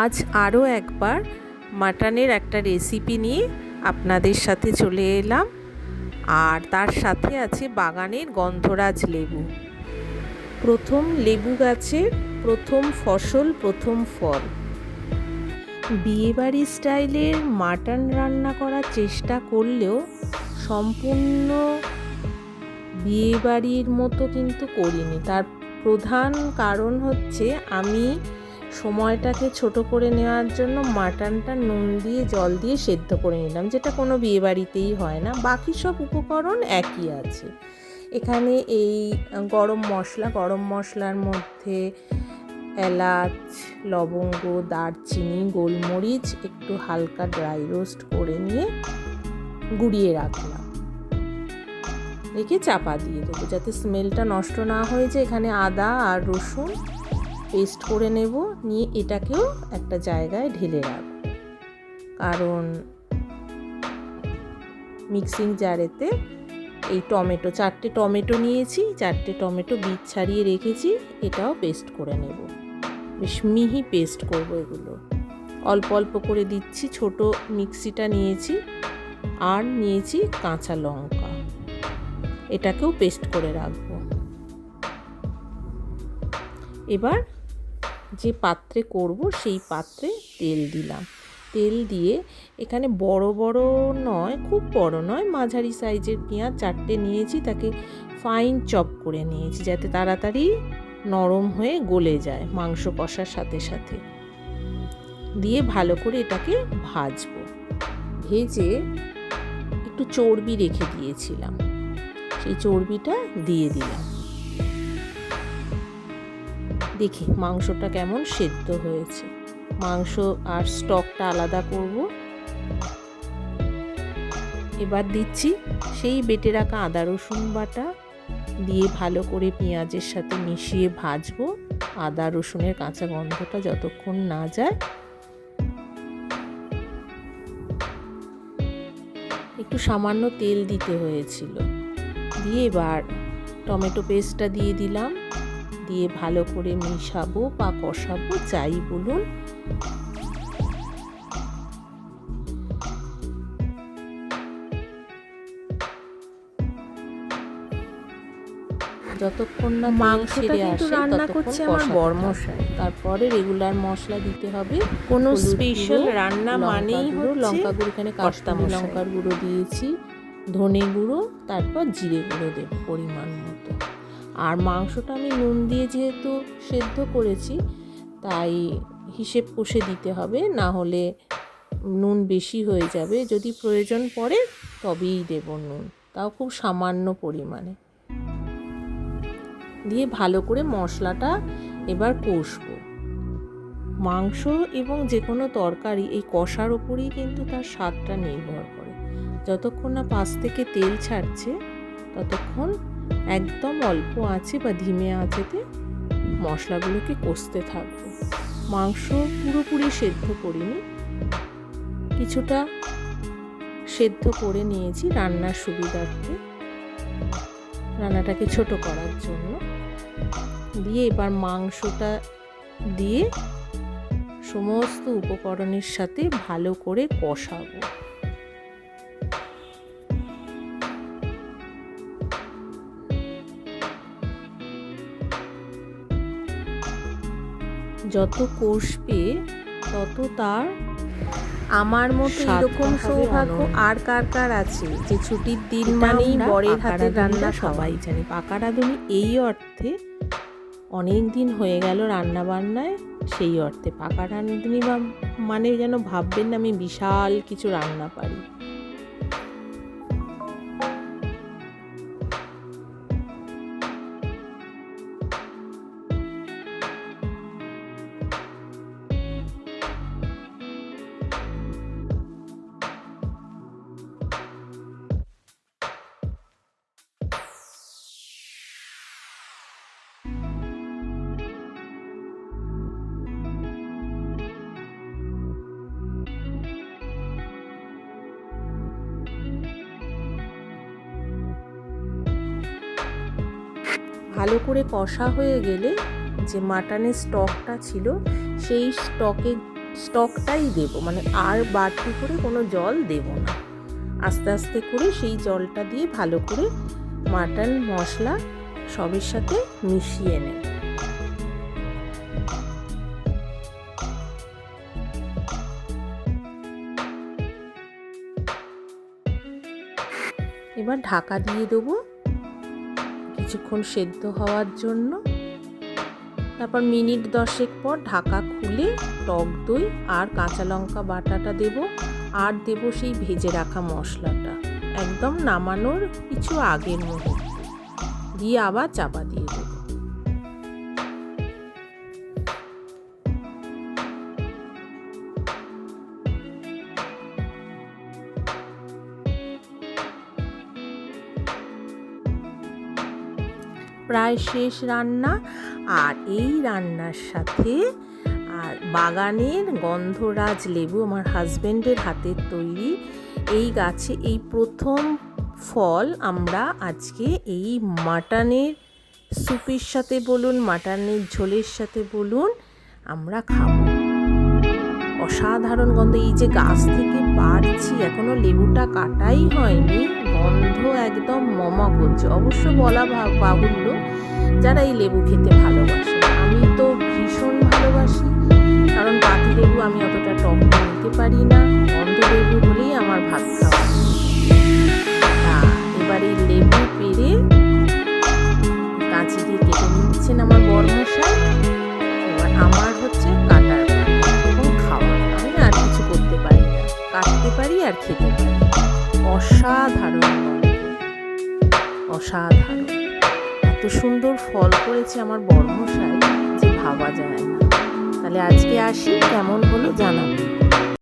আজ আরও একবার মাটনের একটা রেসিপি নিয়ে আপনাদের সাথে চলে এলাম। আর তার সাথে আছে বাগানের গন্ধরাজ লেবু। প্রথম লেবু গাছের প্রথম ফসল, প্রথম ফল। বিয়েবাড়ি স্টাইলের মাটন রান্না করার চেষ্টা করলেও সম্পূর্ণ বিয়েবাড়ির মতো কিন্তু করিনি। তার প্রধান কারণ হচ্ছে আমি সময়টাকে ছোট করে নেওয়ার জন্য মাটনটা নুন দিয়ে জল দিয়ে সেদ্ধ করে নিলাম, যেটা কোনো বিয়েবাড়িতেই হয় না। বাকি সব উপকরণ একই আছে। এখানে এই গরম মশলার মধ্যে এলাচ, লবঙ্গ, দারচিনি, গোলমরিচ একটু হালকা ড্রাই রোস্ট করে নিয়ে গুঁড়িয়ে রাখলাম, রেখে চাপা দিয়ে দেবো যাতে স্মেলটা নষ্ট না হয়ে যায়। এখানে আদা আর রসুন পেস্ট করে নেব, নিয়ে এটাকেও একটা জায়গায় ঢেলে রাখব। কারণ মিক্সিং জারেতে এই চারটে টমেটো নিয়েছি, 4টে টমেটো বীজ ছাড়িয়ে রেখেছি, এটাও পেস্ট করে নেব। বেশ মিহি পেস্ট করব এগুলো। অল্প অল্প করে দিচ্ছি। ছোট মিক্সিটা নিয়েছি, আর নিয়েছি কাঁচা লঙ্কা, এটাকেও পেস্ট করে রাখবো। এবার যে পাত্রে করব সেই পাত্রে তেল দিলাম। তেল দিয়ে এখানে বড় বড় নয়, খুব বড় নয়, মাঝারি সাইজের পেঁয়াজ 4টে নিয়েছি, তাকে ফাইন চপ করে নিয়েছি যাতে তাড়াতাড়ি নরম হয়ে গলে যায় মাংস কষার সাথে সাথে। দিয়ে ভালো করে এটাকে ভাজবো। ভেজে একটু চর্বি রেখে দিয়েছিলাম, সেই চর্বিটা দিয়ে দিলাম। দেখি মাংসটা কেমন সেদ্ধ হয়েছে। মাংস আর স্টকটা আলাদা করব। এবার দিচ্ছি সেই বেটে রাখা আদা রসুন বাটা, দিয়ে ভালো করে পেঁয়াজের সাথে মিশিয়ে ভাজবো। আদা রসুনের কাঁচা গন্ধটা যতক্ষণ না যায়। একটু সামান্য তেল দিতে হয়েছিল। দিয়ে এবার টমেটো পেস্টটা দিয়ে দিলাম, দিয়ে ভালো করে মিশাবো বা কষাবো, যাই বলুন। যতক্ষণ না মাংসটা কিন্তু রান্না করছে আমার বরমশাই। তারপরে রেগুলার মশলা দিতে হবে। কোনো স্পেশাল রান্না মানেই হলো লঙ্কা গুঁড়ো, এখানে কাশ্মীরি লঙ্কার গুঁড়ো দিয়েছি, ধনে গুঁড়ো, তারপর জিরে গুঁড়ো দেব পরিমাণ মতো। আর মাংসটা আমি নুন দিয়ে যেহেতু সেদ্ধ করেছি, তাই হিসেব কষে দিতে হবে, না হলে নুন বেশি হয়ে যাবে। যদি প্রয়োজন পড়ে তবেই দেব নুন, তাও খুব সামান্য পরিমাণে। দিয়ে ভালো করে মশলাটা এবার কষবো। মাংস এবং যে কোনো তরকারি এই কষার ওপরেই কিন্তু তার স্বাদটা নির্ভর করে। যতক্ষণ না পাশ থেকে তেল ছাড়ছে ততক্ষণ একদম অল্প আঁচে বা ধিমে আঁচেতে মশলাগুলোকে কষতে থাকবো। মাংস পুরোপুরি সেদ্ধ করিনি, কিছুটা সেদ্ধ করে নিয়েছি রান্নার সুবিধার্থে, রান্নাটাকে ছোট করার জন্য। দিয়ে এবার মাংসটা দিয়ে সমস্ত উপকরণের সাথে ভালো করে কষাবো। যত কষবে তত তার আমার মতো এরকম সৌভাগ্য আর কার কার আছে যে ছুটির দিন মানেই বরের হাতে রান্না, সবাই জানে। পাকা রাঁধুনি এই অর্থে অনেক দিন হয়ে গেল রান্না বান্নায়, সেই অর্থে পাকা রাঁধুনি মানে যেন ভাববেন না আমি বিশাল কিছু রান্না পারি। ভালো করে কষা হয়ে গেলে যে মাটনের স্টকটা ছিল সেই স্টকটাই দেব, মানে আর বাড়তি করে কোনো জল দেব না। আস্তে আস্তে করে সেই জলটা দিয়ে ভালো করে মাটন মশলা সবের সাথে মিশিয়ে নেব। এবার ঢাকা দিয়ে দেবো কিছুক্ষণ সেদ্ধ হওয়ার জন্য। তারপর মিনিট 10 পর ঢাকা খুলে টক দই আর কাঁচা লঙ্কা বাটাটা দেব, আর দেব সেই ভেজে রাখা মশলাটা একদম নামানোর কিছু আগের মুহূর্তে, দিয়ে আবার চাপা দিয়ে দেব। প্রায় শেষ রান্না। আর এই রান্নার সাথে আর বাগানের গন্ধরাজ লেবু, আমার হাজবেন্ডের হাতের তৈরি, এই গাছে এই প্রথম ফল আমরা আজকে এই মাটনের স্যুপের সাথে বলুন, মাটনের ঝোলের সাথে বলুন, আমরা খাবো। অসাধারণ গন্ধ। এই যে গাছ থেকে পাড়ছি, এখনো লেবুটা কাটাই হয়নি, গন্ধ একদম মমা করছে। অবশ্য বলা বাহুল্য যারা এই লেবু খেতে ভালোবাসে, আমি তো ভীষণ ভালোবাসি, কারণ পাতি লেবু আমি অতটা টক নিতে পারি না, গন্ধ লেবু হলেই আমার ভাত খাওয়া। এবার এই লেবু পেড়ে কাঁচি দিয়ে কেটে নিচ্ছেন আমার বড়মশাই। এবার আমার হচ্ছে কাটার এবং খাওয়া, আমি আর কিছু করতে পারি না, কাটতে পারি আর খেতে পারি। অসাধারণ, অসাধারণ। এত সুন্দর ফল করেছে আমার বড়মশাই যে ভাবা যায় না। তাহলে আজকে আসি, কেমন হলো জানাবো।